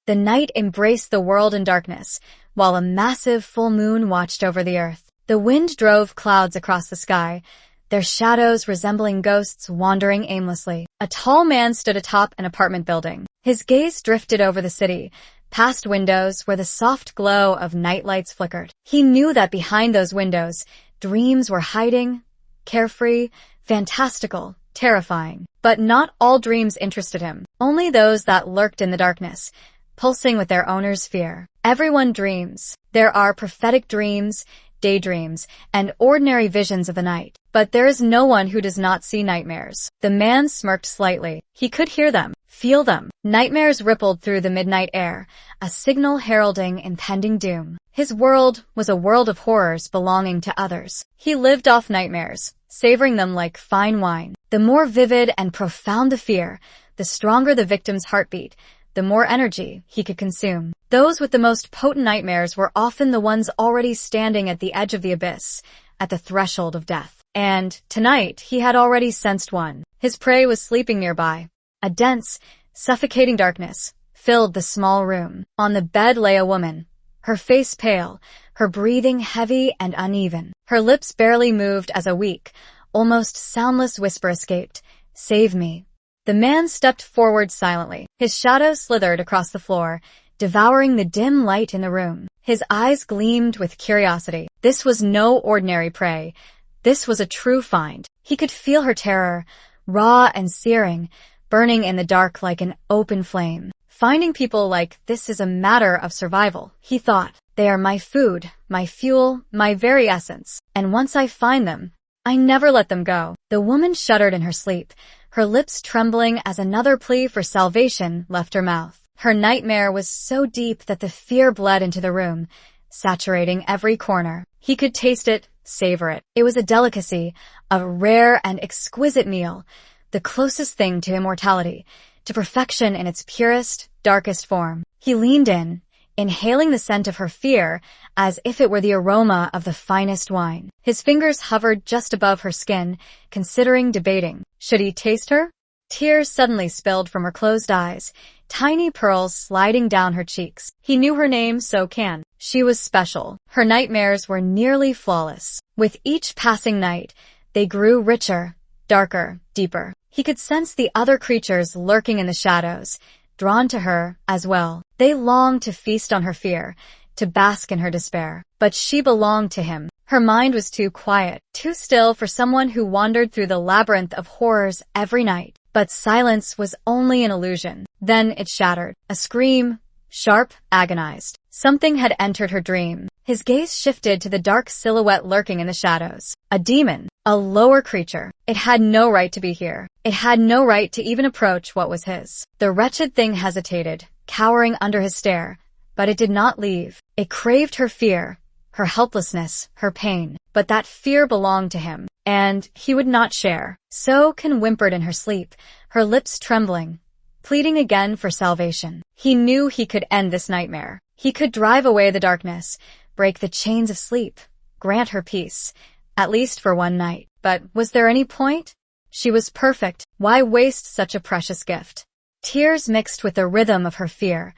The night embraced the world in darkness, while a massive full moon watched over the earth. The wind drove clouds across the sky, their shadows resembling ghosts wandering aimlessly. A tall man stood atop an apartment building. His gaze drifted over the city, past windows where the soft glow of nightlights flickered. He knew that behind those windows, dreams were hiding, carefree, fantastical, terrifying. But not all dreams interested him, only those that lurked in the darkness, pulsing with their owner's fear. Everyone dreams. There are prophetic dreams, daydreams, and ordinary visions of the night. But there is no one who does not see nightmares. The man smirked slightly. He could hear them, feel them. Nightmares rippled through the midnight air, a signal heralding impending doom. His world was a world of horrors belonging to others. He lived off nightmares, savoring them like fine wine. The more vivid and profound the fear, the stronger the victim's heartbeat, the more energy he could consume. Those with the most potent nightmares were often the ones already standing at the edge of the abyss, at the threshold of death. And tonight, he had already sensed one. His prey was sleeping nearby. A dense, suffocating darkness filled the small room. On the bed lay a woman, her face pale, her breathing heavy and uneven. Her lips barely moved as a weak, almost soundless whisper escaped, "Save me." The man stepped forward silently. His shadow slithered across the floor, devouring the dim light in the room. His eyes gleamed with curiosity. This was no ordinary prey. This was a true find. He could feel her terror, raw and searing, burning in the dark like an open flame. Finding people like this is a matter of survival, he thought. They are my food, my fuel, my very essence. And once I find them, I never let them go. The woman shuddered in her sleep, her lips trembling as another plea for salvation left her mouth. Her nightmare was so deep that the fear bled into the room, saturating every corner. He could taste it, savor it. It was a delicacy, a rare and exquisite meal, the closest thing to immortality, to perfection in its purest, darkest form. He leaned in, inhaling the scent of her fear as if it were the aroma of the finest wine. His fingers hovered just above her skin, considering debating. Should he taste her? Tears suddenly spilled from her closed eyes, tiny pearls sliding down her cheeks. He knew her name, so Can. She was special. Her nightmares were nearly flawless. With each passing night, they grew richer, darker, deeper. He could sense the other creatures lurking in the shadows, drawn to her as well. They longed to feast on her fear, to bask in her despair. But she belonged to him. Her mind was too quiet, too still for someone who wandered through the labyrinth of horrors every night. But silence was only an illusion. Then it shattered. A scream, sharp, agonized. Something had entered her dream. His gaze shifted to the dark silhouette lurking in the shadows. A demon, a lower creature. It had no right to be here. It had no right to even approach what was his. The wretched thing hesitated, cowering under his stare, but it did not leave. It craved her fear, her helplessness, her pain. But that fear belonged to him, and he would not share. So Can whimpered in her sleep, her lips trembling, pleading again for salvation. He knew he could end this nightmare. He could drive away the darkness, break the chains of sleep, grant her peace, at least for one night. But was there any point? She was perfect. Why waste such a precious gift? Tears mixed with the rhythm of her fear,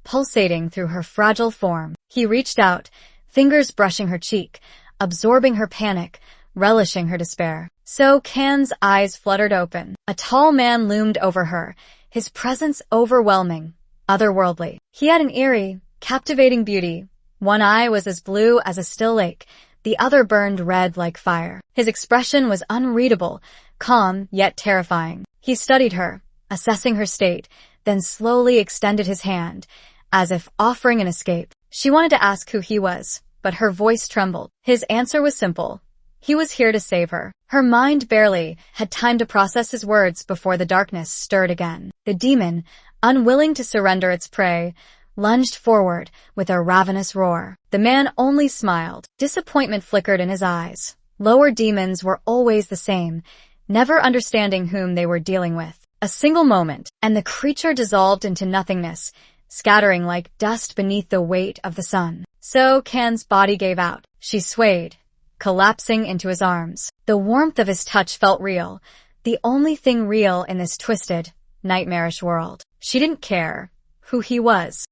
pulsating through her fragile form. He reached out, fingers brushing her cheek, absorbing her panic, relishing her despair. So Can's eyes fluttered open. A tall man loomed over her, his presence overwhelming, otherworldly. He had an eerie, captivating beauty. One eye was as blue as a still lake, the other burned red like fire. His expression was unreadable, calm yet terrifying. He studied her, assessing her state, then slowly extended his hand, as if offering an escape. She wanted to ask who he was, but her voice trembled. His answer was simple. He was here to save her. Her mind barely had time to process his words before the darkness stirred again. The demon, unwilling to surrender its prey, lunged forward with a ravenous roar. The man only smiled. Disappointment flickered in his eyes. Lower demons were always the same, never understanding whom they were dealing with. A single moment, and the creature dissolved into nothingness, scattering like dust beneath the weight of the sun. So Can's body gave out. She swayed, collapsing into his arms. The warmth of his touch felt real, the only thing real in this twisted, nightmarish world. She didn't care who he was.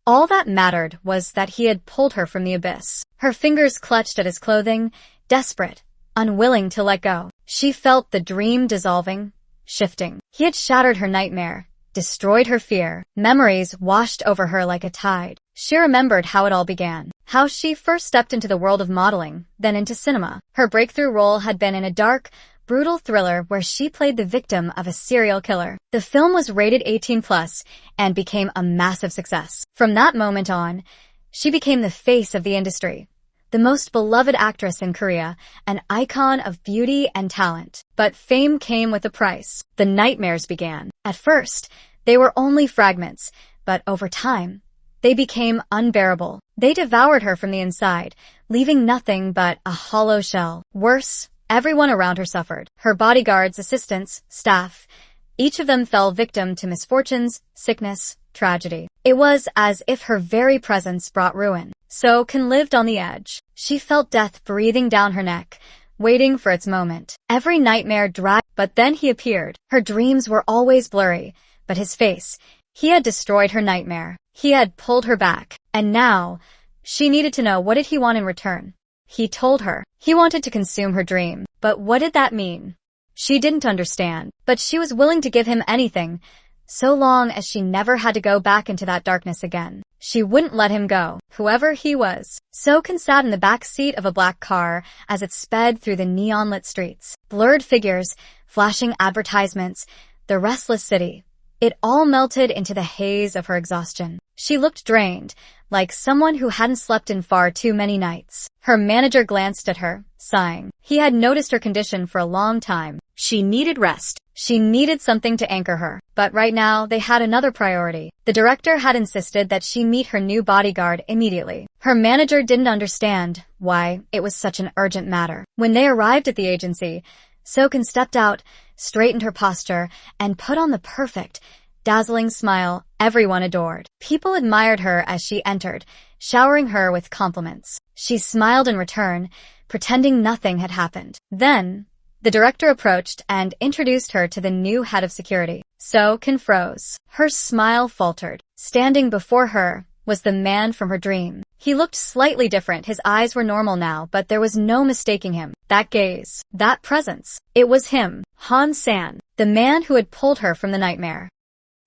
All that mattered was that he had pulled her from the abyss. Her fingers clutched at his clothing, desperate, unwilling to let go. She felt the dream dissolving, shifting. He had shattered her nightmare, destroyed her fear. Memories washed over her like a tide. She remembered how it all began. How she first stepped into the world of modeling, then into cinema. Her breakthrough role had been in a dark, brutal thriller where she played the victim of a serial killer. The film was rated 18+ and became a massive success. From that moment on, she became the face of the industry, the most beloved actress in Korea, an icon of beauty and talent. But fame came with a price. The nightmares began. At first, they were only fragments, but over time, they became unbearable. They devoured her from the inside, leaving nothing but a hollow shell. Worse, everyone around her suffered. Her bodyguards, assistants, staff, each of them fell victim to misfortunes, sickness, tragedy. It was as if her very presence brought ruin. So Kan lived on the edge. She felt death breathing down her neck, waiting for its moment. Every nightmare dragged, but then he appeared. Her dreams were always blurry, but his face, he had destroyed her nightmare. He had pulled her back. And now, she needed to know, what did he want in return? He told her. He wanted to consume her dream. But what did that mean? She didn't understand. But she was willing to give him anything, so long as she never had to go back into that darkness again. She wouldn't let him go, whoever he was. So Kan sat in the back seat of a black car as it sped through the neon-lit streets. Blurred figures, flashing advertisements, the restless city. It all melted into the haze of her exhaustion. She looked drained, like someone who hadn't slept in far too many nights. Her manager glanced at her, sighing. He had noticed her condition for a long time. She needed rest. She needed something to anchor her. But right now, they had another priority. The director had insisted that she meet her new bodyguard immediately. Her manager didn't understand why it was such an urgent matter. When they arrived at the agency, So-Kan stepped out, straightened her posture, and put on the perfect, dazzling smile everyone adored. People admired her as she entered, showering her with compliments. She smiled in return, pretending nothing had happened. Then, the director approached and introduced her to the new head of security. So-Kan froze. Her smile faltered. Standing before her was the man from her dream. He looked slightly different. His eyes were normal now, but there was no mistaking him. That gaze, that presence. It was him, Han San, the man who had pulled her from the nightmare.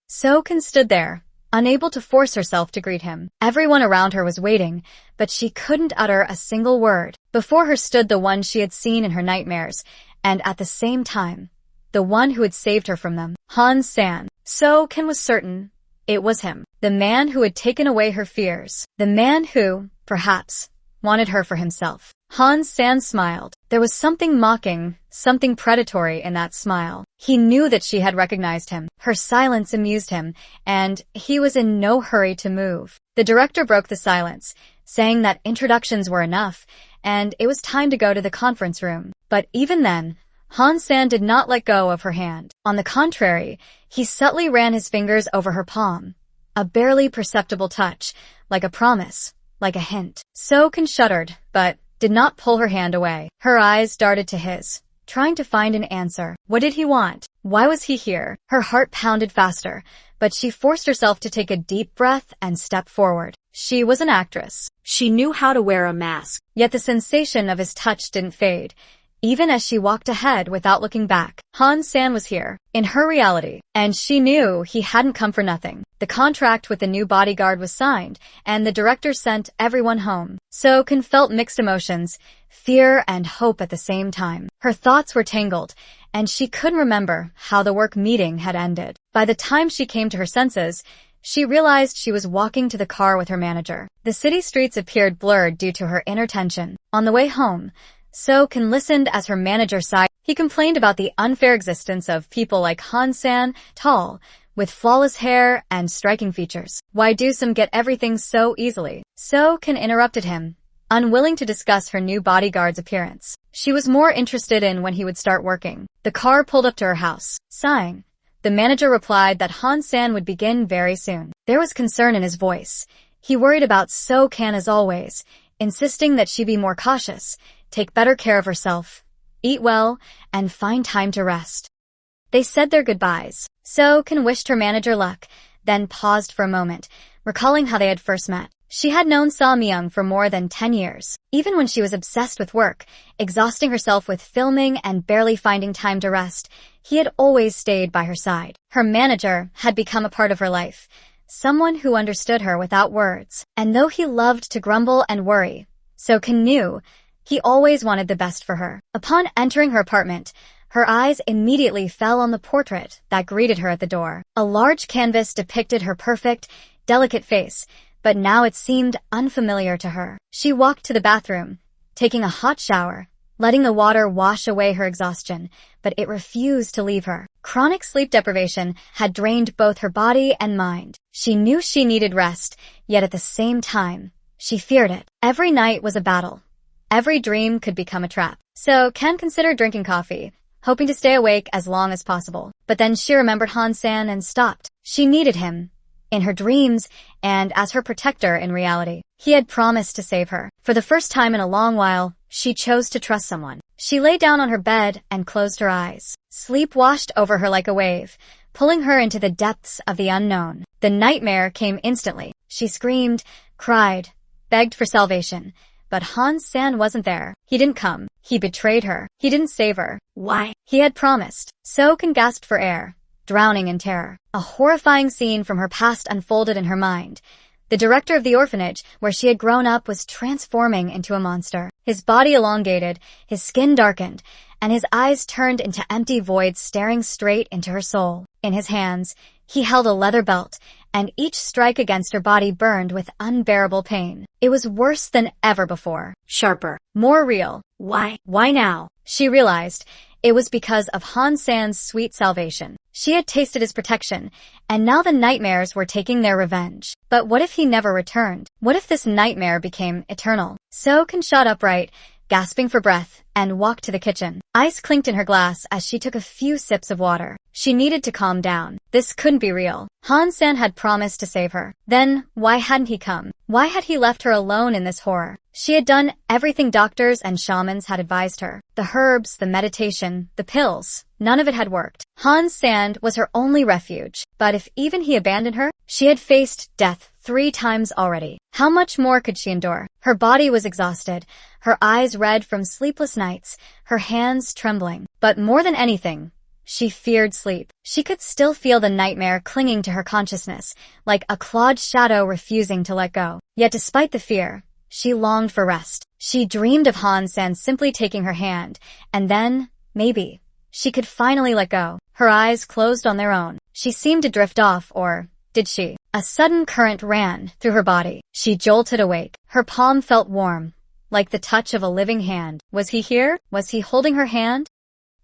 So-Kan stood there, unable to force herself to greet him. Everyone around her was waiting, but she couldn't utter a single word. Before her stood the one she had seen in her nightmares, and at the same time, the one who had saved her from them. Han San. So-Kan was certain it was him. The man who had taken away her fears. The man who, perhaps, wanted her for himself. Han San smiled. There was something mocking, something predatory in that smile. He knew that she had recognized him. Her silence amused him, and he was in no hurry to move. The director broke the silence, saying that introductions were enough, and it was time to go to the conference room. But even then, Han San did not let go of her hand. On the contrary, he subtly ran his fingers over her palm. A barely perceptible touch, like a promise, like a hint. So-Kan shuddered, but did not pull her hand away. Her eyes darted to his, trying to find an answer. What did he want? Why was he here? Her heart pounded faster, but she forced herself to take a deep breath and step forward. She was an actress. She knew how to wear a mask. Yet the sensation of his touch didn't fade, even as she walked ahead without looking back. Han San was here, in her reality, and she knew he hadn't come for nothing. The contract with the new bodyguard was signed, and the director sent everyone home. So-Kan felt mixed emotions, fear and hope at the same time. Her thoughts were tangled, and she couldn't remember how the work meeting had ended. By the time she came to her senses, she realized she was walking to the car with her manager. The city streets appeared blurred due to her inner tension. On the way home, So-Kan listened as her manager sighed. He complained about the unfair existence of people like Han San, tall, with flawless hair and striking features. Why do some get everything so easily? So-Kan interrupted him, unwilling to discuss her new bodyguard's appearance. She was more interested in when he would start working. The car pulled up to her house. Sighing, the manager replied that Han San would begin very soon. There was concern in his voice. He worried about So-Kan as always, insisting that she be more cautious, take better care of herself, eat well, and find time to rest. They said their goodbyes. So-Kan wished her manager luck, then paused for a moment, recalling how they had first met. She had known Saw Myung for more than 10 years. Even when she was obsessed with work, exhausting herself with filming and barely finding time to rest, he had always stayed by her side. Her manager had become a part of her life, someone who understood her without words. And though he loved to grumble and worry, So-kun knew he always wanted the best for her. Upon entering her apartment, her eyes immediately fell on the portrait that greeted her at the door. A large canvas depicted her perfect, delicate face, but now it seemed unfamiliar to her. She walked to the bathroom, taking a hot shower, letting the water wash away her exhaustion, but it refused to leave her. Chronic sleep deprivation had drained both her body and mind. She knew she needed rest, yet at the same time, she feared it. Every night was a battle. Every dream could become a trap. So Ken considered drinking coffee, hoping to stay awake as long as possible. But then she remembered Han-san and stopped. She needed him, in her dreams and as her protector in reality. He had promised to save her. For the first time in a long while, she chose to trust someone. She lay down on her bed and closed her eyes. Sleep washed over her like a wave, pulling her into the depths of the unknown. The nightmare came instantly. She screamed, cried, begged for salvation. But Han-san wasn't there. He didn't come. He betrayed her. He didn't save her. Why? He had promised. So-kun gasped for air, drowning in terror. A horrifying scene from her past unfolded in her mind. The director of the orphanage, where she had grown up, was transforming into a monster. His body elongated, his skin darkened, and his eyes turned into empty voids staring straight into her soul. In his hands, he held a leather belt, and each strike against her body burned with unbearable pain. It was worse than ever before. Sharper. More real. Why? Why now? She realized it was because of Han-san's sweet salvation. She had tasted his protection, and now the nightmares were taking their revenge. But what if he never returned? What if this nightmare became eternal? So-kun shot upright, gasping for breath, and walked to the kitchen. Ice clinked in her glass as she took a few sips of water. She needed to calm down. This couldn't be real. Han-san had promised to save her. Then, why hadn't he come? Why had he left her alone in this horror? She had done everything doctors and shamans had advised her. The herbs, the meditation, the pills. None of it had worked. Han-san was her only refuge. But if even he abandoned her, she had faced death 3 times already. How much more could she endure? Her body was exhausted, her eyes red from sleepless nights, her hands trembling. But more than anything, she feared sleep. She could still feel the nightmare clinging to her consciousness, like a clawed shadow refusing to let go. Yet despite the fear, she longed for rest. She dreamed of Han-san simply taking her hand, and then, maybe, she could finally let go. Her eyes closed on their own. She seemed to drift off, or did she? A sudden current ran through her body. She jolted awake. Her palm felt warm, like the touch of a living hand. Was he here? Was he holding her hand?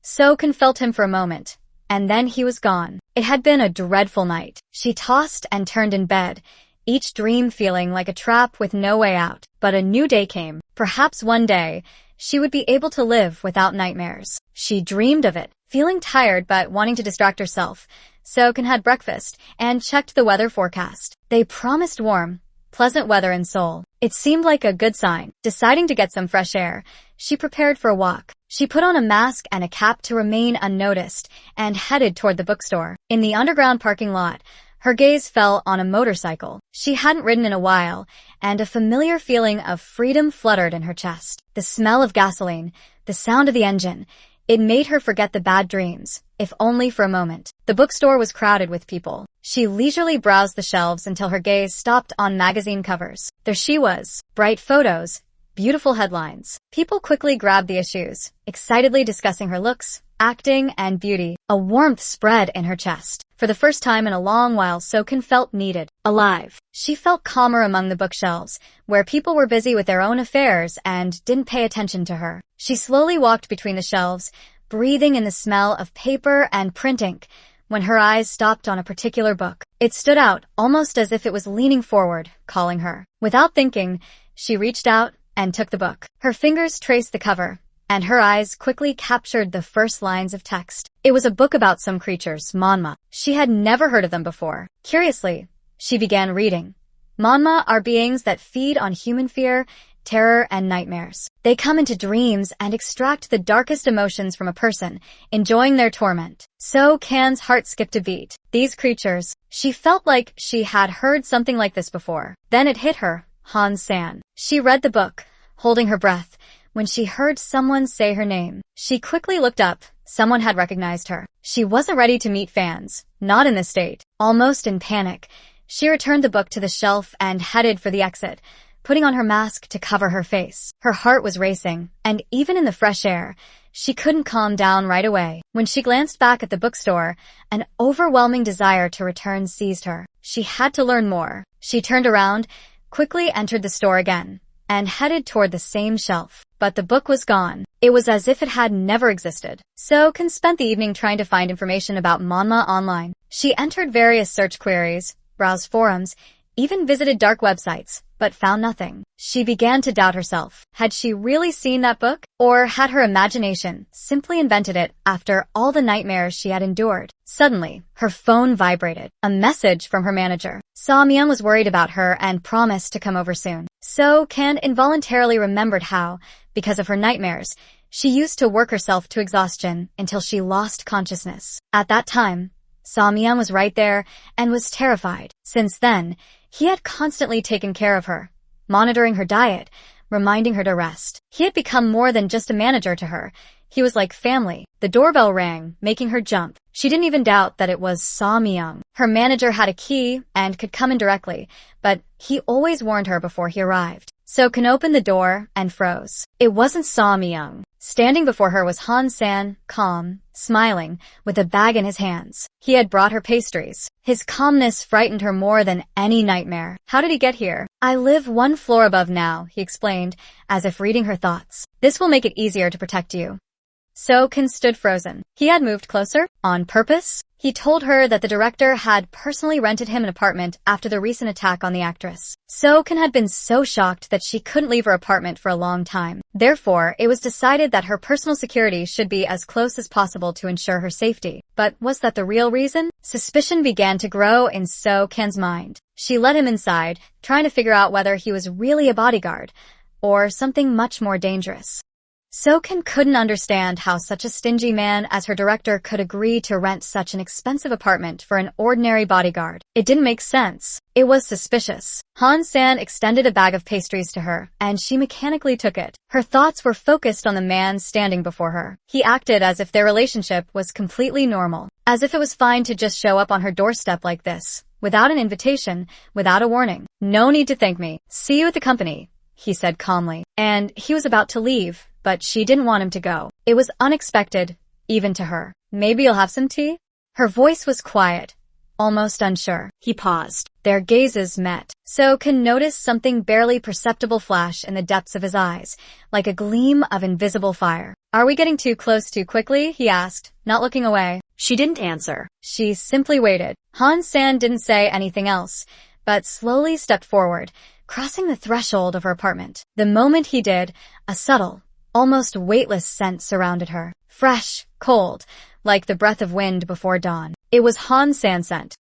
So-kun felt him for a moment, and then he was gone. It had been a dreadful night. She tossed and turned in bed, each dream feeling like a trap with no way out. But a new day came. Perhaps one day, she would be able to live without nightmares. She dreamed of it, feeling tired but wanting to distract herself. So-kun had breakfast and checked the weather forecast. They promised warm, pleasant weather in Seoul. It seemed like a good sign. Deciding to get some fresh air, she prepared for a walk. She put on a mask and a cap to remain unnoticed and headed toward the bookstore. In the underground parking lot, her gaze fell on a motorcycle. She hadn't ridden in a while, and a familiar feeling of freedom fluttered in her chest. The smell of gasoline, the sound of the engine, it made her forget the bad dreams, if only for a moment. The bookstore was crowded with people. She leisurely browsed the shelves until her gaze stopped on magazine covers. There she was, bright photos, beautiful headlines. People quickly grabbed the issues, excitedly discussing her looks, acting, and beauty. A warmth spread in her chest. For the first time in a long while, So-kun felt needed, alive. She felt calmer among the bookshelves, where people were busy with their own affairs and didn't pay attention to her. She slowly walked between the shelves, breathing in the smell of paper and print ink, when her eyes stopped on a particular book. It stood out, almost as if it was leaning forward, calling her. Without thinking, she reached out and took the book. Her fingers traced the cover, and her eyes quickly captured the first lines of text. It was a book about some creatures, manhwa. She had never heard of them before. Curiously, she began reading. Manhwa are beings that feed on human fear, terror, and nightmares. They come into dreams and extract the darkest emotions from a person, enjoying their torment. So Kan's heart skipped a beat. These creatures. She felt like she had heard something like this before. Then it hit her. Han-san. She read the book, holding her breath, when she heard someone say her name. She quickly looked up. Someone had recognized her. She wasn't ready to meet fans. Not in this state. Almost in panic, she returned the book to the shelf and headed for the exit, putting on her mask to cover her face. Her heart was racing, and even in the fresh air, she couldn't calm down right away. When she glanced back at the bookstore, an overwhelming desire to return seized her. She had to learn more. She turned around, quickly entered the store again, and headed toward the same shelf. But the book was gone. It was as if it had never existed. So Kan spent the evening trying to find information about manhwa online. She entered various search queries, browsed forums, even visited dark websites, but found nothing. She began to doubt herself. Had she really seen that book? Or had her imagination simply invented it after all the nightmares she had endured? Suddenly, her phone vibrated. A message from her manager. Myung was worried about her and promised to come over soon. So Kan involuntarily remembered how, because of her nightmares, she used to work herself to exhaustion until she lost consciousness. At that time, Myung was right there and was terrified. Since then, he had constantly taken care of her, monitoring her diet, reminding her to rest. He had become more than just a manager to her. He was like family. The doorbell rang, making her jump. She didn't even doubt that it was Myung. Her manager had a key and could come in directly, but he always warned her before he arrived. So Kan opened the door and froze. It wasn't Myung. Standing before her was Han-san, calm, smiling, with a bag in his hands. He had brought her pastries. His calmness frightened her more than any nightmare. How did he get here? I live one floor above now, he explained, as if reading her thoughts. This will make it easier to protect you. So Kan stood frozen. He had moved closer? On purpose? He told her that the director had personally rented him an apartment after the recent attack on the actress. So Kan had been so shocked that she couldn't leave her apartment for a long time. Therefore, it was decided that her personal security should be as close as possible to ensure her safety. But was that the real reason? Suspicion began to grow in So Kan's mind. She let him inside, trying to figure out whether he was really a bodyguard or something much more dangerous. So Kan couldn't understand how such a stingy man as her director could agree to rent such an expensive apartment for an ordinary bodyguard. It didn't make sense. It was suspicious. Han-san extended a bag of pastries to her, and she mechanically took it. Her thoughts were focused on the man standing before her. He acted as if their relationship was completely normal, as if it was fine to just show up on her doorstep like this, without an invitation, without a warning. No need to thank me. See you at the company, he said calmly. And he was about to leave, but she didn't want him to go. It was unexpected, even to her. Maybe you'll have some tea? Her voice was quiet, almost unsure. He paused. Their gazes met. So Kan noticed something barely perceptible flash in the depths of his eyes, like a gleam of invisible fire. Are we getting too close too quickly? He asked, not looking away. She didn't answer. She simply waited. Han-san didn't say anything else, but slowly stepped forward, crossing the threshold of her apartment. The moment he did, a subtle, almost weightless scent surrounded her. Fresh, cold, like the breath of wind before dawn. It was Han-san's scent.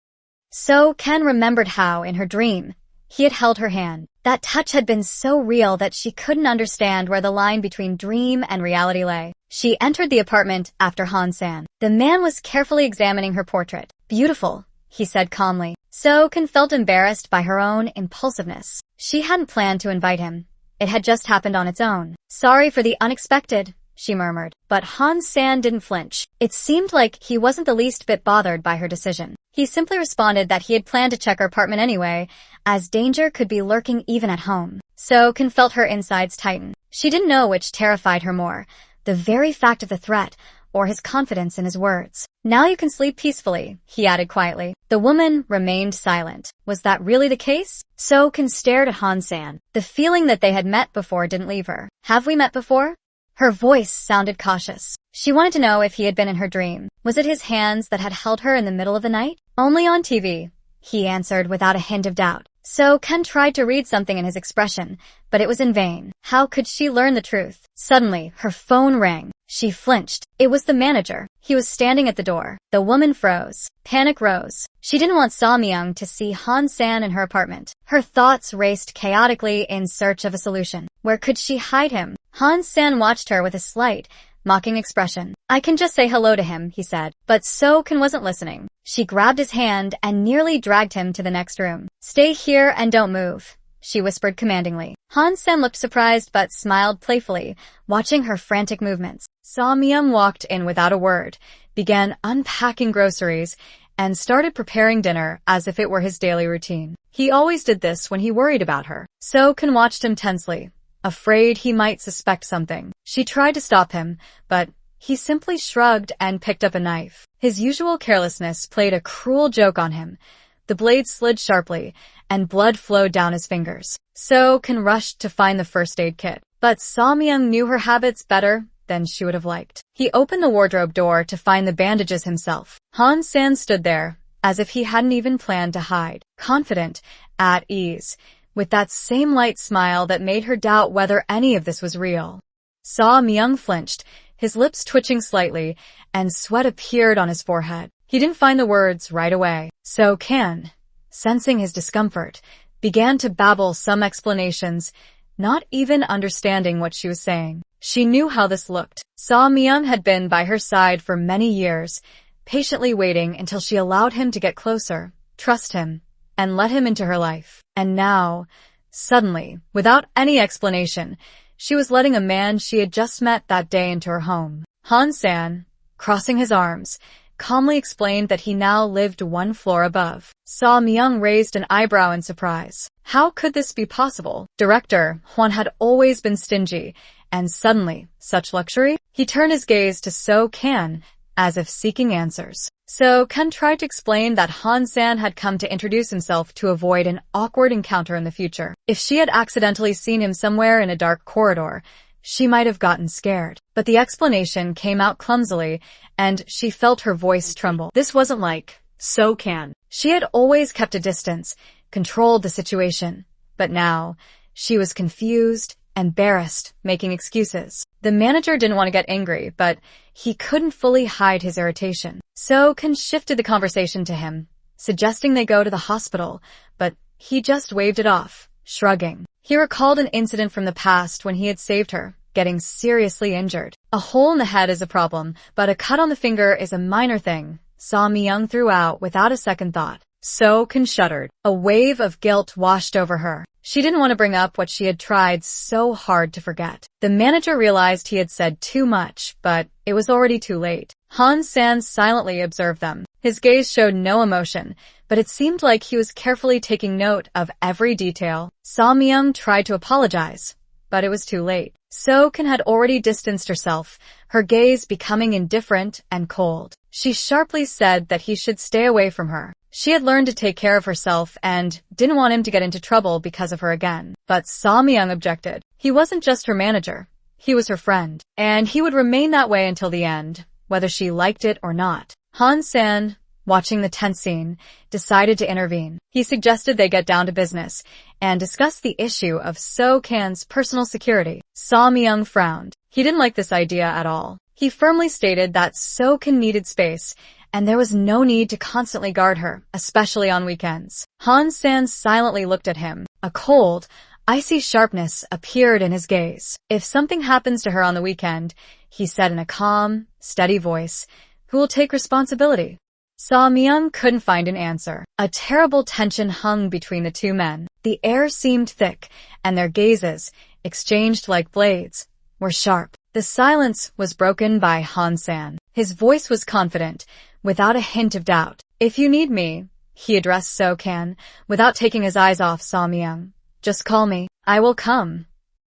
So Kan remembered how, in her dream, he had held her hand. That touch had been so real that she couldn't understand where the line between dream and reality lay. She entered the apartment after Han-san. The man was carefully examining her portrait. Beautiful, he said calmly. So Kan felt embarrassed by her own impulsiveness. She hadn't planned to invite him. It had just happened on its own. Sorry for the unexpected, she murmured. But Han-san didn't flinch. It seemed like he wasn't the least bit bothered by her decision. He simply responded that he had planned to check her apartment anyway, as danger could be lurking even at home. So Kan felt her insides tighten. She didn't know which terrified her more, the very fact of the threat, or his confidence in his words. Now you can sleep peacefully, he added quietly. The woman remained silent. Was that really the case? So Kan stared at Han-san. The feeling that they had met before didn't leave her. Have we met before? Her voice sounded cautious. She wanted to know if he had been in her dream. Was it his hands that had held her in the middle of the night? Only on TV, he answered without a hint of doubt. So Kan tried to read something in his expression, but it was in vain. How could she learn the truth? Suddenly, her phone rang. She flinched. It was the manager. He was standing at the door. The woman froze. Panic rose. She didn't want Samyang to see Han-san in her apartment. Her thoughts raced chaotically in search of a solution. Where could she hide him? Han-san watched her with a slight, mocking expression. I can just say hello to him, he said. But So-kun wasn't listening. She grabbed his hand and nearly dragged him to the next room. Stay here and don't move, she whispered commandingly. Han-san looked surprised but smiled playfully, watching her frantic movements. Samyang walked in without a word, began unpacking groceries, and started preparing dinner as if it were his daily routine. He always did this when he worried about her. So-kun watched him tensely, afraid he might suspect something. She tried to stop him, but he simply shrugged and picked up a knife. His usual carelessness played a cruel joke on him. The blade slid sharply, and blood flowed down his fingers. So-kun rushed to find the first aid kit, but Samyang knew her habits better than she would have liked. He opened the wardrobe door to find the bandages himself. Han-san stood there, as if he hadn't even planned to hide, confident, at ease, with that same light smile that made her doubt whether any of this was real. Samyang flinched, his lips twitching slightly, and sweat appeared on his forehead. He didn't find the words right away. So-kun, sensing his discomfort, began to babble some explanations, not even understanding what she was saying. She knew how this looked. Samyang had been by her side for many years, patiently waiting until she allowed him to get closer, trust him, and let him into her life. And now, suddenly, without any explanation, she was letting a man she had just met that day into her home. Han-san, crossing his arms, calmly explained that he now lived one floor above. Samyang raised an eyebrow in surprise. How could this be possible? Director Hwan had always been stingy, and suddenly, such luxury? He turned his gaze to So-kun, as if seeking answers. So-kun tried to explain that Han-san had come to introduce himself to avoid an awkward encounter in the future. If she had accidentally seen him somewhere in a dark corridor, she might have gotten scared. But the explanation came out clumsily, and she felt her voice tremble. This wasn't like So-kun. She had always kept a distance, controlled the situation. But now, she was confused, embarrassed, making excuses. The manager didn't want to get angry, but he couldn't fully hide his irritation. So-kun shifted the conversation to him, suggesting they go to the hospital, but he just waved it off, shrugging. He recalled an incident from the past when he had saved her, getting seriously injured. A hole in the head is a problem, but a cut on the finger is a minor thing, Samyang threw out without a second thought. So-kun shuddered. A wave of guilt washed over her. She didn't want to bring up what she had tried so hard to forget. The manager realized he had said too much, but it was already too late. Han-san silently observed them. His gaze showed no emotion, but it seemed like he was carefully taking note of every detail. Samyang tried to apologize, but it was too late. So-kun had already distanced herself, her gaze becoming indifferent and cold. She sharply said that he should stay away from her. She had learned to take care of herself and didn't want him to get into trouble because of her again. But Samyang objected. He wasn't just her manager. He was her friend. And he would remain that way until the end, whether she liked it or not. Han-san, watching the tense scene, decided to intervene. He suggested they get down to business and discuss the issue of So-kun's personal security. Samyang frowned. He didn't like this idea at all. He firmly stated that So-kun needed space, and there was no need to constantly guard her, especially on weekends. Han-san silently looked at him. A cold, icy sharpness appeared in his gaze. If something happens to her on the weekend, he said in a calm, steady voice, who will take responsibility? Samyang couldn't find an answer. A terrible tension hung between the two men. The air seemed thick, and their gazes, exchanged like blades, were sharp. The silence was broken by Han-san. His voice was confident, without a hint of doubt. If you need me, he addressed So-kun, without taking his eyes off Samyang. Just call me. I will come.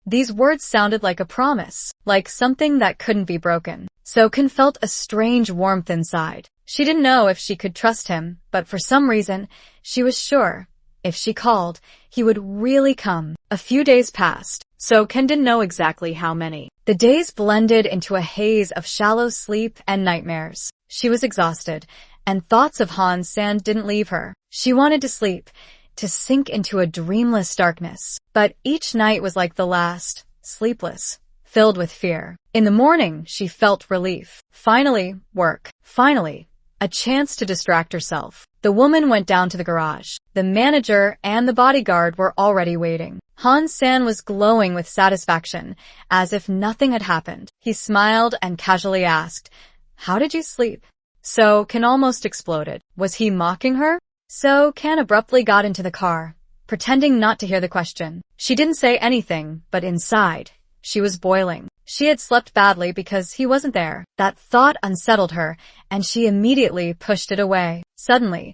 These words sounded like a promise, like something that couldn't be broken. So-kun felt a strange warmth inside. She didn't know if she could trust him, but for some reason, she was sure. If she called, he would really come. A few days passed. So-kun didn't know exactly how many. The days blended into a haze of shallow sleep and nightmares. She was exhausted, and thoughts of Han-san didn't leave her. She wanted to sleep, to sink into a dreamless darkness. But each night was like the last, sleepless, filled with fear. In the morning, she felt relief. Finally, work. Finally, a chance to distract herself. The woman went down to the garage. The manager and the bodyguard were already waiting. Han-san was glowing with satisfaction, as if nothing had happened. He smiled and casually asked, "How did you sleep?" So-kan almost exploded. Was he mocking her? So-kan abruptly got into the car, pretending not to hear the question. She didn't say anything, but inside, she was boiling. She had slept badly because he wasn't there. That thought unsettled her, and she immediately pushed it away. Suddenly,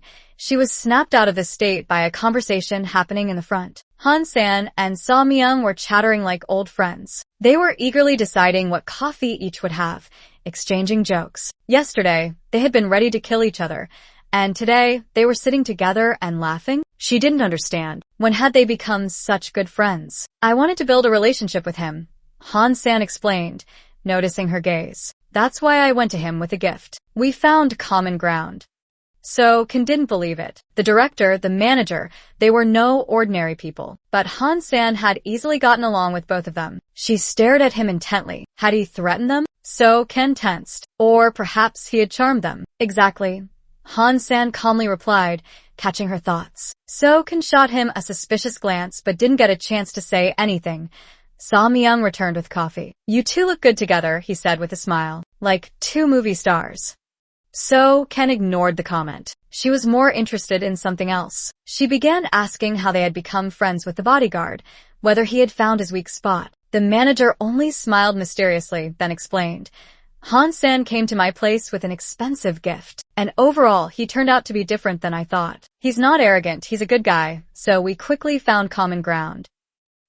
she was snapped out of this state by a conversation happening in the front. Han-san and Sa-myung were chattering like old friends. They were eagerly deciding what coffee each would have, exchanging jokes. Yesterday, they had been ready to kill each other, and today, they were sitting together and laughing. She didn't understand. When had they become such good friends? "I wanted to build a relationship with him," Han-san explained, noticing her gaze. "That's why I went to him with a gift. We found common ground." So-kan didn't believe it. The director, the manager, they were no ordinary people. But Han-san had easily gotten along with both of them. She stared at him intently. Had he threatened them? So-kan tensed. Or perhaps he had charmed them. Exactly. Han-san calmly replied, catching her thoughts. So-kan shot him a suspicious glance but didn't get a chance to say anything. Sa-myung returned with coffee. "You two look good together," he said with a smile. "Like two movie stars." So-kan ignored the comment. She was more interested in something else. She began asking how they had become friends with the bodyguard, whether he had found his weak spot. The manager only smiled mysteriously, then explained, "Han-san came to my place with an expensive gift, and overall he turned out to be different than I thought. He's not arrogant, he's a good guy, so we quickly found common ground."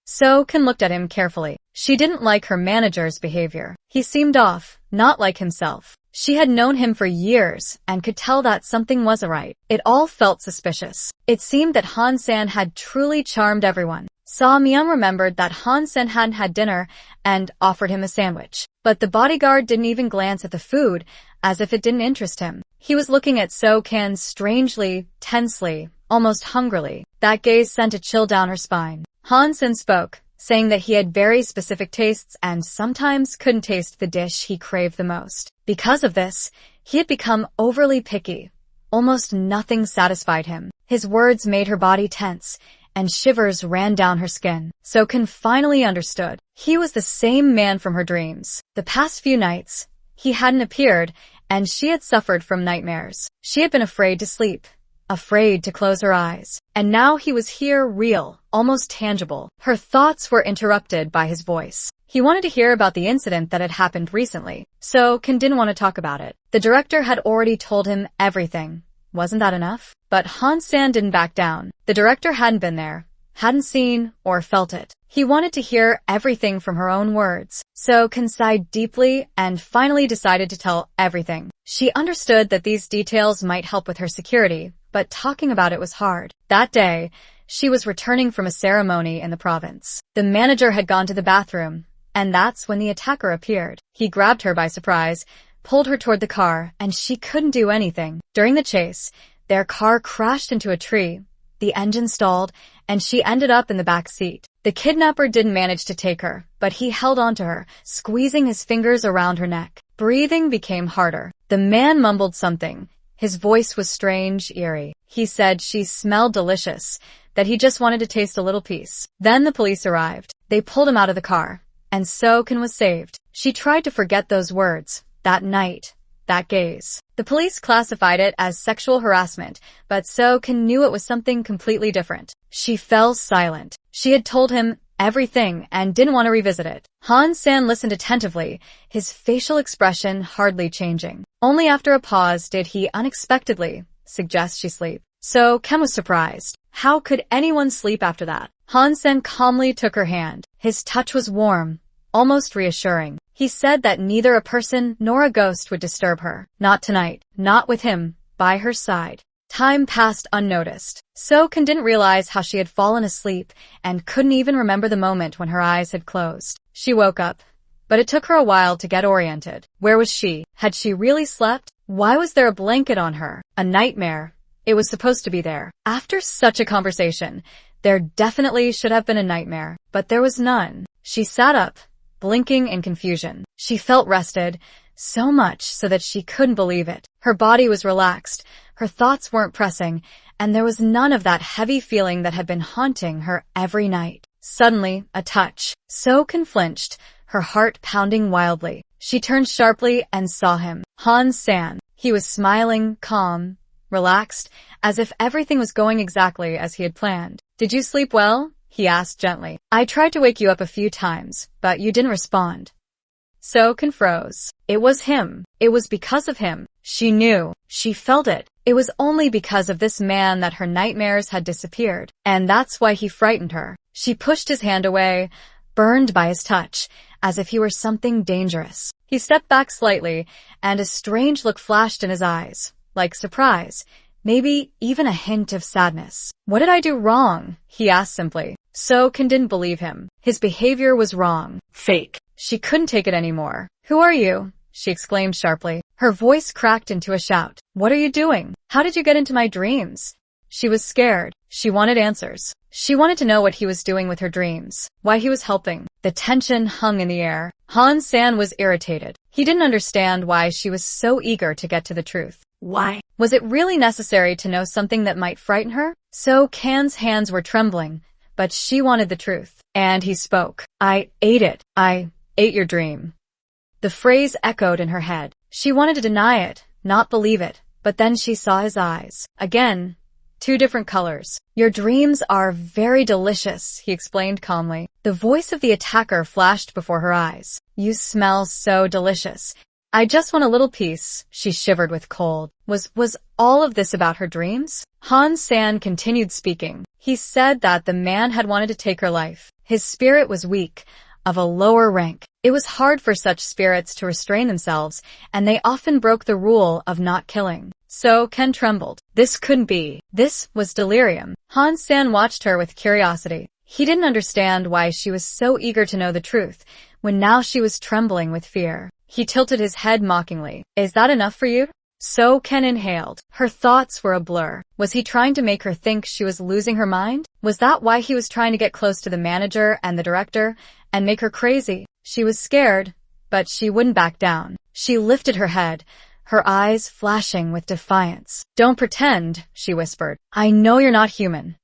So-kan looked at him carefully. She didn't like her manager's behavior. He seemed off, not like himself. She had known him for years and could tell that something wasn't right. It all felt suspicious. It seemed that Han-san had truly charmed everyone. Sa-myung remembered that Han-san hadn't had dinner and offered him a sandwich. But the bodyguard didn't even glance at the food, as if it didn't interest him. He was looking at So-kan strangely, tensely, almost hungrily. That gaze sent a chill down her spine. Han-san spoke, saying that he had very specific tastes and sometimes couldn't taste the dish he craved the most. Because of this, he had become overly picky. Almost nothing satisfied him. His words made her body tense, and shivers ran down her skin. So-kan finally understood. He was the same man from her dreams. The past few nights, he hadn't appeared, and she had suffered from nightmares. She had been afraid to sleep, afraid to close her eyes. And now he was here, real, almost tangible. Her thoughts were interrupted by his voice. He wanted to hear about the incident that had happened recently, So-kan didn't want to talk about it. The director had already told him everything. Wasn't that enough? But Han-san didn't back down. The director hadn't been there, hadn't seen or felt it. He wanted to hear everything from her own words. So-kan sighed deeply and finally decided to tell everything. She understood that these details might help with her security, but talking about it was hard. That day, she was returning from a ceremony in the province. The manager had gone to the bathroom, and that's when the attacker appeared. He grabbed her by surprise, pulled her toward the car, and she couldn't do anything. During the chase, their car crashed into a tree. The engine stalled, and she ended up in the back seat. The kidnapper didn't manage to take her, but he held onto her, squeezing his fingers around her neck. Breathing became harder. The man mumbled something. His voice was strange, eerie. He said she smelled delicious, that he just wanted to taste a little piece. Then the police arrived. They pulled him out of the car, and So-kan was saved. She tried to forget those words, that night, that gaze. The police classified it as sexual harassment, but So-kan knew it was something completely different. She fell silent. She had told him everything and didn't want to revisit it. Han-san listened attentively, his facial expression hardly changing. Only after a pause did he unexpectedly suggest she sleep. So-kan was surprised. How could anyone sleep after that? Han-san calmly took her hand. His touch was warm, almost reassuring. He said that neither a person nor a ghost would disturb her. Not tonight. Not with him, by her side. Time passed unnoticed. So-kan didn't realize how she had fallen asleep and couldn't even remember the moment when her eyes had closed. She woke up, but it took her a while to get oriented. Where was she? Had she really slept? Why was there a blanket on her? A nightmare. It was supposed to be there. After such a conversation, there definitely should have been a nightmare, but there was none. She sat up, blinking in confusion. She felt rested, so much so that she couldn't believe it. Her body was relaxed, her thoughts weren't pressing, and there was none of that heavy feeling that had been haunting her every night. Suddenly, a touch. So-Kun flinched, her heart pounding wildly. She turned sharply and saw him. Han-san. He was smiling, calm, relaxed, as if everything was going exactly as he had planned. "Did you sleep well?" he asked gently. "I tried to wake you up a few times, but you didn't respond." So-Kun froze. It was him. It was because of him. She knew. She felt it. It was only because of this man that her nightmares had disappeared, and that's why he frightened her. She pushed his hand away, burned by his touch, as if he were something dangerous. He stepped back slightly, and a strange look flashed in his eyes, like surprise, maybe even a hint of sadness. "What did I do wrong?" he asked simply. So-Kun didn't believe him. His behavior was wrong. Fake. She couldn't take it anymore. "Who are you?" she exclaimed sharply. Her voice cracked into a shout. "What are you doing? How did you get into my dreams?" She was scared. She wanted answers. She wanted to know what he was doing with her dreams, why he was helping. The tension hung in the air. Han-san was irritated. He didn't understand why she was so eager to get to the truth. Why? Was it really necessary to know something that might frighten her? So-Kun's hands were trembling, but she wanted the truth. And he spoke. "I ate it. I ate your dream." The phrase echoed in her head. She wanted to deny it, not believe it, but then she saw his eyes. Again, 2 different colors. "Your dreams are very delicious," he explained calmly. The voice of the attacker flashed before her eyes. "You smell so delicious. I just want a little piece." She shivered with cold. Was all of this about her dreams? Han-san continued speaking. He said that the man had wanted to take her life. His spirit was weak, of a lower rank. It was hard for such spirits to restrain themselves, and they often broke the rule of not killing. So-Kun trembled. This couldn't be. This was delirium. Han-san watched her with curiosity. He didn't understand why she was so eager to know the truth, when now she was trembling with fear. He tilted his head mockingly. "Is that enough for you?" So-Kun inhaled. Her thoughts were a blur. Was he trying to make her think she was losing her mind? Was that why he was trying to get close to the manager and the director and make her crazy? She was scared, but she wouldn't back down. She lifted her head, her eyes flashing with defiance. "Don't pretend," she whispered. "I know you're not human."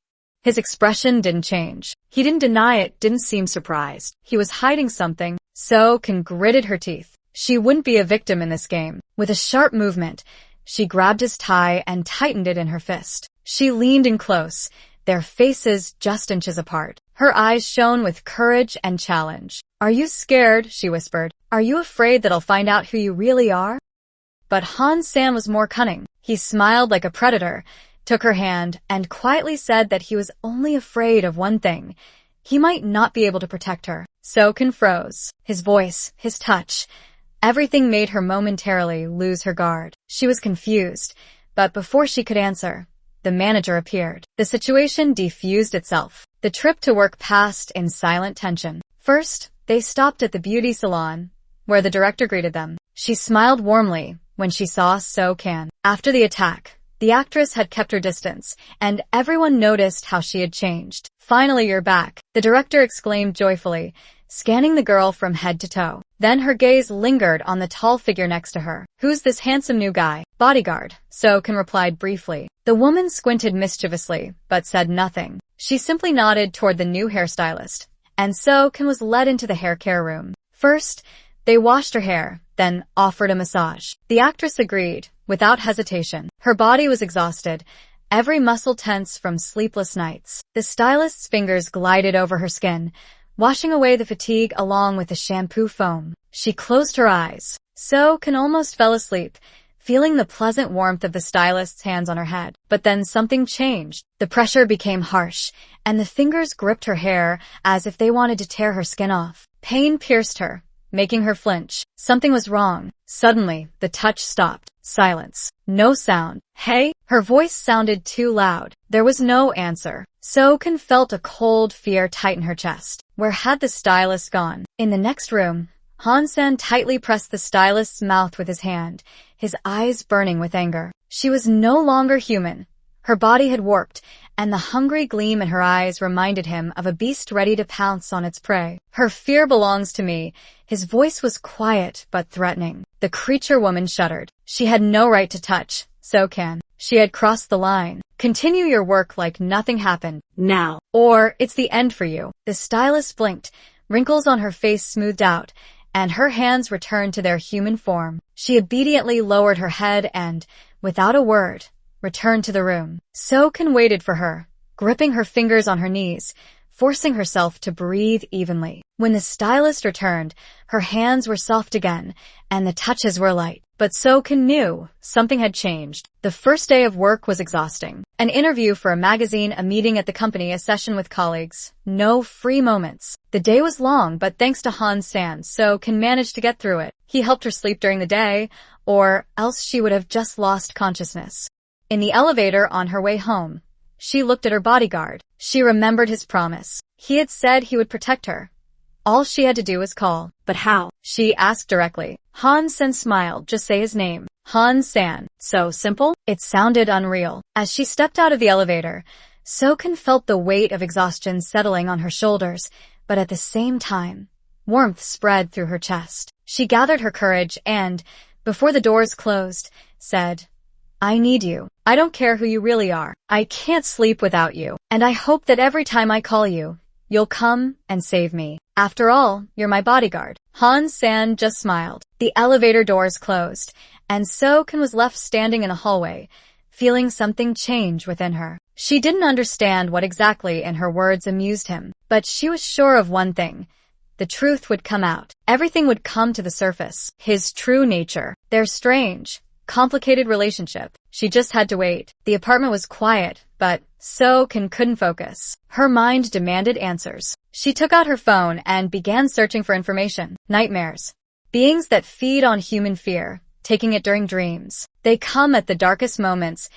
His expression didn't change. He didn't deny it, didn't seem surprised. He was hiding something. So-Kun gritted her teeth. She wouldn't be a victim in this game. With a sharp movement, she grabbed his tie and tightened it in her fist. She leaned in close, their faces just inches apart. Her eyes shone with courage and challenge. "Are you scared?" she whispered. "Are you afraid that I'll find out who you really are?" But Han-san was more cunning. He smiled like a predator, took her hand, and quietly said that he was only afraid of one thing. He might not be able to protect her. So-Kun froze. His voice, his touch, everything made her momentarily lose her guard. She was confused, but before she could answer, the manager appeared. The situation diffused itself. The trip to work passed in silent tension. First, they stopped at the beauty salon, where the director greeted them. She smiled warmly when she saw So-Kun. After the attack, the actress had kept her distance, and everyone noticed how she had changed. "Finally, you're back," the director exclaimed joyfully, scanning the girl from head to toe. Then her gaze lingered on the tall figure next to her. "Who's this handsome new guy?" "Bodyguard," So-Kun replied briefly. The woman squinted mischievously, but said nothing. She simply nodded toward the new hairstylist, and So-Kun was led into the hair care room. First, they washed her hair, then offered a massage. The actress agreed, without hesitation. Her body was exhausted, every muscle tense from sleepless nights. The stylist's fingers glided over her skin, washing away the fatigue along with the shampoo foam. She closed her eyes. So-Kun almost fell asleep, feeling the pleasant warmth of the stylist's hands on her head. But then something changed. The pressure became harsh, and the fingers gripped her hair as if they wanted to tear her skin off. Pain pierced her, making her flinch. Something was wrong. Suddenly, the touch stopped. Silence. No sound. "Hey?" Her voice sounded too loud. There was no answer. So-Kun felt a cold fear tighten her chest. Where had the stylist gone? In the next room, Han-san tightly pressed the stylist's mouth with his hand, his eyes burning with anger. She was no longer human. Her body had warped, and the hungry gleam in her eyes reminded him of a beast ready to pounce on its prey. "Her fear belongs to me." His voice was quiet but threatening. The creature woman shuddered. She had no right to touch So-Kan. She had crossed the line. "Continue your work like nothing happened now, or it's the end for you." The stylist blinked, wrinkles on her face smoothed out, and her hands returned to their human form. She obediently lowered her head and, without a word, returned to the room. So-Kan waited for her, gripping her fingers on her knees, forcing herself to breathe evenly. When the stylist returned, her hands were soft again, and the touches were light. But So-Kan knew something had changed. The first day of work was exhausting. An interview for a magazine, a meeting at the company, a session with colleagues. No free moments. The day was long, but thanks to Han-san, So-Kan managed to get through it. He helped her sleep during the day, or else she would have just lost consciousness. In the elevator on her way home, she looked at her bodyguard. She remembered his promise. He had said he would protect her. All she had to do was call. "But how?" she asked directly. Han-san smiled. "Just say his name." Han-san. So simple? It sounded unreal. As she stepped out of the elevator, So-Kan felt the weight of exhaustion settling on her shoulders, but at the same time, warmth spread through her chest. She gathered her courage and, before the doors closed, said, "I need you. I don't care who you really are. I can't sleep without you. And I hope that every time I call you, you'll come and save me. After all, you're my bodyguard." Han-san just smiled. The elevator doors closed, and So-Kan was left standing in the hallway, feeling something change within her. She didn't understand what exactly in her words amused him, but she was sure of one thing. The truth would come out. Everything would come to the surface. His true nature. Their strange, complicated relationship. She just had to wait. The apartment was quiet, but So-Kan couldn't focus. Her mind demanded answers. She took out her phone and began searching for information. Nightmares. Beings that feed on human fear, taking it during dreams. They come at the darkest moments,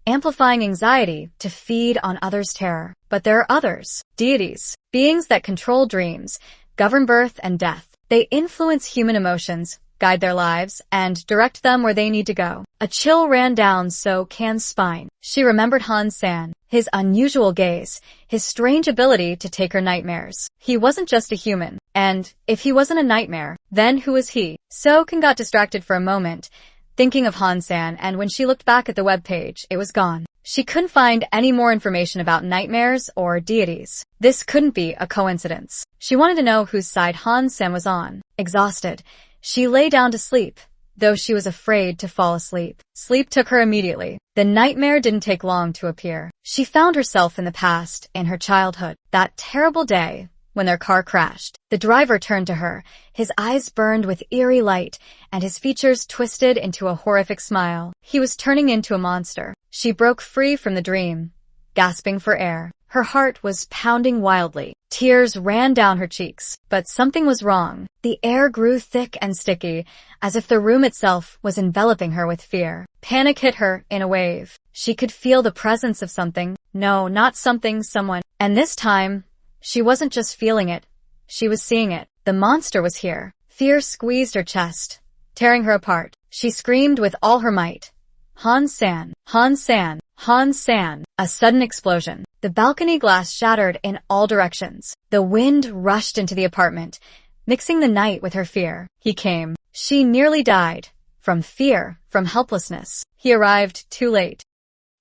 amplifying anxiety to feed on others' terror. But there are others. Deities. Beings that control dreams, govern birth and death. They influence human emotions, guide their lives, and direct them where they need to go. A chill ran down So-Kan's spine. She remembered Han-san, his unusual gaze, his strange ability to take her nightmares. He wasn't just a human, and if he wasn't a nightmare, then who was he? So-Kan got distracted for a moment, thinking of Han-san, and when she looked back at the webpage, it was gone. She couldn't find any more information about nightmares or deities. This couldn't be a coincidence. She wanted to know whose side Han-san was on. Exhausted, she lay down to sleep, though she was afraid to fall asleep. Sleep took her immediately. The nightmare didn't take long to appear. She found herself in the past, in her childhood. That terrible day when their car crashed. The driver turned to her. His eyes burned with eerie light, and his features twisted into a horrific smile. He was turning into a monster. She broke free from the dream, gasping for air. Her heart was pounding wildly. Tears ran down her cheeks, but something was wrong. The air grew thick and sticky, as if the room itself was enveloping her with fear. Panic hit her in a wave. She could feel the presence of something. No, not something, someone. And this time, she wasn't just feeling it. She was seeing it. The monster was here. Fear squeezed her chest, tearing her apart. She screamed with all her might. Han-san, Han-san, Han-san. A sudden explosion. The balcony glass shattered in all directions. The wind rushed into the apartment, mixing the night with her fear. He came. She nearly died. From fear, from helplessness. He arrived too late.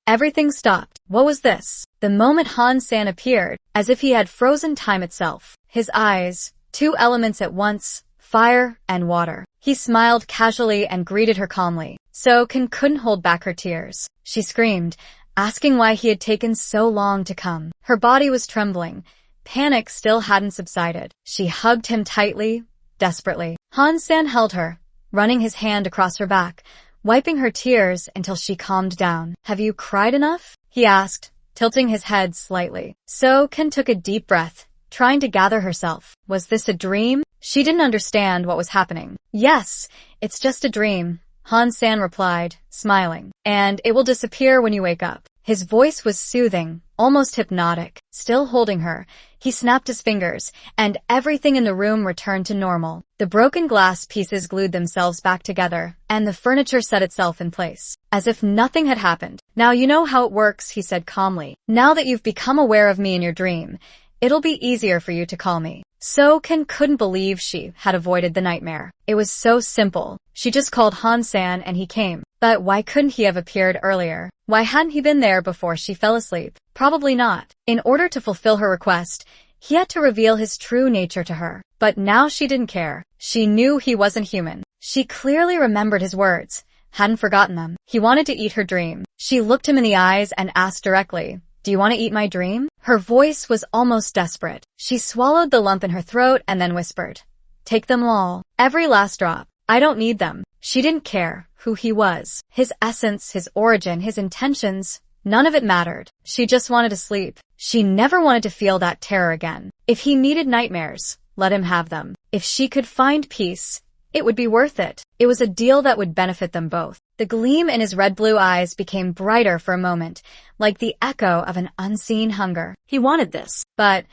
Everything stopped. What was this? The moment Han-san appeared, as if he had frozen time itself. His eyes, two elements at once, fire and water. He smiled casually and greeted her calmly. So-Kan couldn't hold back her tears. She screamed, asking why he had taken so long to come. Her body was trembling. Panic still hadn't subsided. She hugged him tightly, desperately. Han-san held her, running his hand across her back, wiping her tears until she calmed down. "Have you cried enough?" he asked, tilting his head slightly. So-Kan took a deep breath, trying to gather herself. Was this a dream? She didn't understand what was happening. "Yes, it's just a dream," Han-san replied, smiling. "And it will disappear when you wake up." His voice was soothing, almost hypnotic. Still holding her, he snapped his fingers, and everything in the room returned to normal. The broken glass pieces glued themselves back together, and the furniture set itself in place, as if nothing had happened. "Now you know how it works," he said calmly. "Now that you've become aware of me in your dream, it'll be easier for you to call me." So-Ken couldn't believe she had avoided the nightmare. It was so simple. She just called Han-san and he came. But why couldn't he have appeared earlier? Why hadn't he been there before she fell asleep? Probably not. In order to fulfill her request, he had to reveal his true nature to her. But now she didn't care. She knew he wasn't human. She clearly remembered his words, hadn't forgotten them. He wanted to eat her dream. She looked him in the eyes and asked directly, "Do you want to eat my dream?" Her voice was almost desperate. She swallowed the lump in her throat and then whispered, "Take them all. Every last drop. I don't need them." She didn't care who he was. His essence, his origin, his intentions. None of it mattered. She just wanted to sleep. She never wanted to feel that terror again. If he needed nightmares, let him have them. If she could find peace, it would be worth it. It was a deal that would benefit them both. The gleam in his red-blue eyes became brighter for a moment, like the echo of an unseen hunger. He wanted this. But,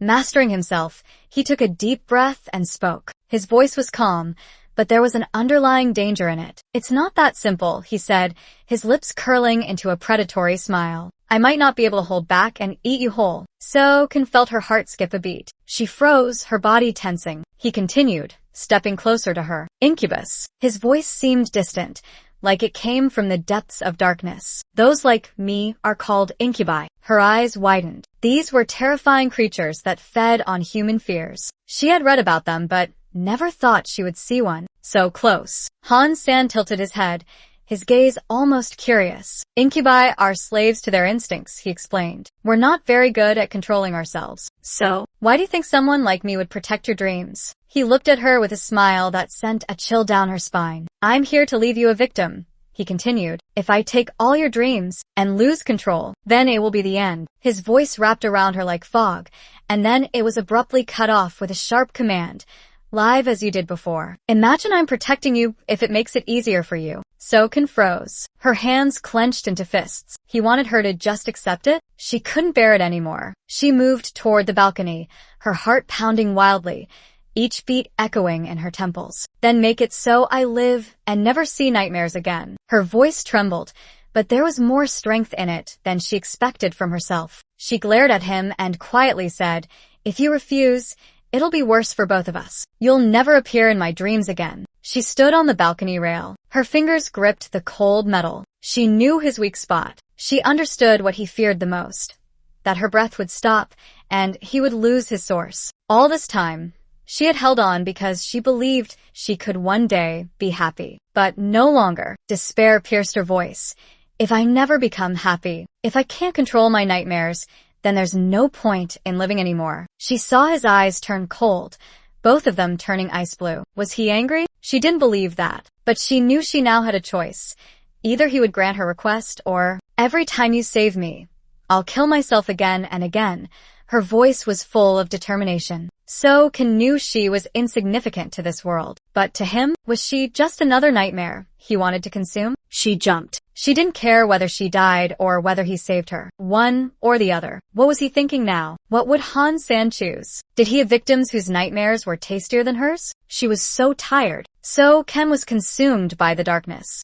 mastering himself, he took a deep breath and spoke. His voice was calm, but there was an underlying danger in it. "It's not that simple," he said, his lips curling into a predatory smile. "I might not be able to hold back and eat you whole." So-Ken felt her heart skip a beat. She froze, her body tensing. He continued, stepping closer to her. "Incubus." His voice seemed distant, like it came from the depths of darkness. "Those like me are called incubi." Her eyes widened. These were terrifying creatures that fed on human fears. She had read about them, but never thought she would see one so close. Han-san tilted his head, his gaze almost curious. "Incubi are slaves to their instincts," he explained. "We're not very good at controlling ourselves. So, why do you think someone like me would protect your dreams?" He looked at her with a smile that sent a chill down her spine. "I'm here to leave you a victim," he continued. "If I take all your dreams and lose control, then it will be the end." His voice wrapped around her like fog, and then it was abruptly cut off with a sharp command. "Live as you did before. Imagine I'm protecting you if it makes it easier for you." So-Ken froze. Her hands clenched into fists. He wanted her to just accept it. She couldn't bear it anymore. She moved toward the balcony, her heart pounding wildly, each beat echoing in her temples. "Then make it so I live and never see nightmares again." Her voice trembled, but there was more strength in it than she expected from herself. She glared at him and quietly said, "If you refuse, it'll be worse for both of us. You'll never appear in my dreams again." She stood on the balcony rail. Her fingers gripped the cold metal. She knew his weak spot. She understood what he feared the most, that her breath would stop and he would lose his source. All this time, she had held on because she believed she could one day be happy. But no longer. Despair pierced her voice. "If I never become happy, if I can't control my nightmares, then there's no point in living anymore." She saw his eyes turn cold, both of them turning ice blue. Was he angry? She didn't believe that. But she knew she now had a choice. Either he would grant her request or, "Every time you save me, I'll kill myself again and again." Her voice was full of determination. So-Ken knew she was insignificant to this world. But to him, was she just another nightmare he wanted to consume? She jumped. She didn't care whether she died or whether he saved her. One or the other. What was he thinking now? What would Han-san choose? Did he have victims whose nightmares were tastier than hers? She was so tired. So-Ken was consumed by the darkness.